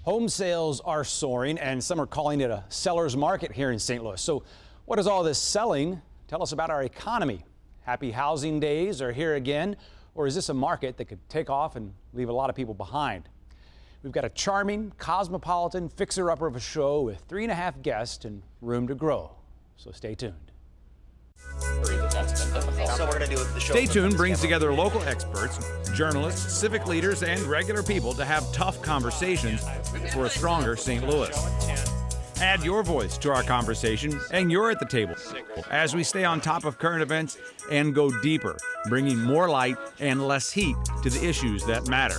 Home sales are soaring, and some are calling it a seller's market here in St. Louis. So what is all this selling tell us about our economy? Happy housing days are here again, or is this a market that could take off and leave a lot of people behind? We've got a charming, cosmopolitan, fixer-upper of a show with 3.5 guests and room to grow. So stay tuned. Stay Tuned brings together local experts, journalists, civic leaders, and regular people to have tough conversations for a stronger St. Louis. Add your voice to our conversation, and you're at the table as we stay on top of current events and go deeper, bringing more light and less heat to the issues that matter.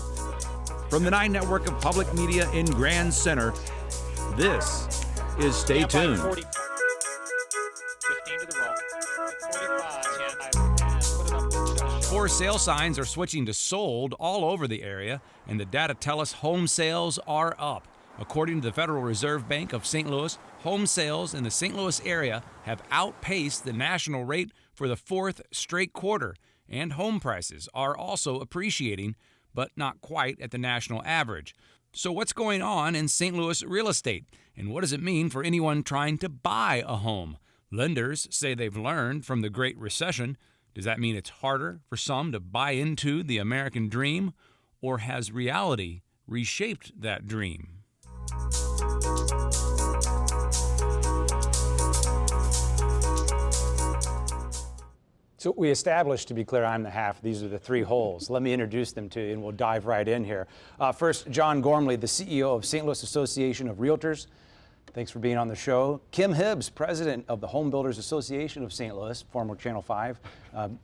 From the 9 network of public media in Grand Center, this is Stay Tuned. For sale signs are switching to sold all over the area, and the data tell us home sales are up. According to the Federal Reserve Bank of St. Louis, home sales in the St. Louis area have outpaced the national rate for the 4th straight quarter, and home prices are also appreciating, but not quite at the national average. So what's going on in St. Louis real estate, and what does it mean for anyone trying to buy a home? Lenders say they've learned from the Great Recession. Does that mean it's harder for some to buy into the American dream, or has reality reshaped that dream? So we established, to be clear, I'm the half. These are the 3 holes. Let me introduce them to you, and we'll dive right in here. First, John Gormley, the CEO of St. Louis Association of Realtors. Thanks for being on the show. Kim Hibbs, president of the Home Builders Association of St. Louis, former Channel 5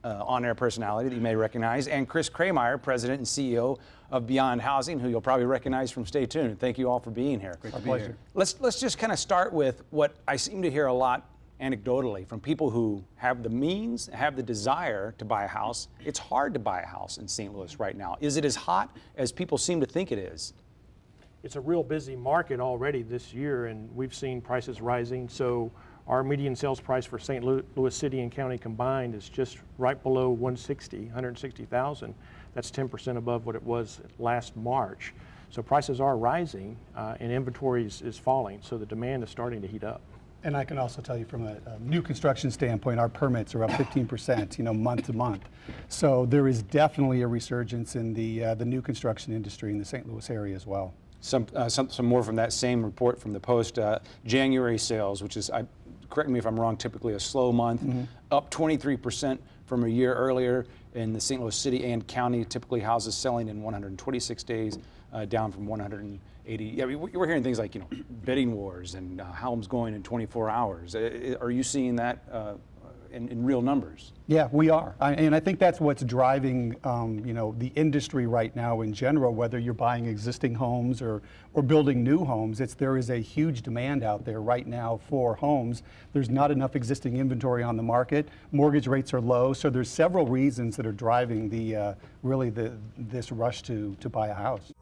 on-air personality that you may recognize, and Chris Krameyer, president and CEO of Beyond Housing, who you'll probably recognize from Stay Tuned. Thank you all for being here. Great to be here. Let's just kind of start with what I seem to hear a lot anecdotally from people who have the means, have the desire to buy a house. It's hard to buy a house in St. Louis right now. Is it as hot as people seem to think it is? It's a real busy market already this year, and we've seen prices rising. So our median sales price for St. Louis City and County combined is just right below 160,000. That's 10% above what it was last March. So prices are rising, and inventory is falling. So the demand is starting to heat up. And I can also tell you from a new construction standpoint, our permits are up 15%, month to month. So there is definitely a resurgence in the new construction industry in the St. Louis area as well. Some more from that same report from the Post. January sales, which is, correct me if I'm wrong, typically a slow month, up 23% from a year earlier. In the St. Louis City and County, typically houses selling in 126 days, down from 180. Yeah, we're hearing things like bidding wars and homes going in 24 hours. Are you seeing that in real numbers? Yeah, we are, and I think that's what's driving the industry right now in general. Whether you're buying existing homes or building new homes, there is a huge demand out there right now for homes. There's not enough existing inventory on the market. Mortgage rates are low, so there's several reasons that are driving this rush to buy a house.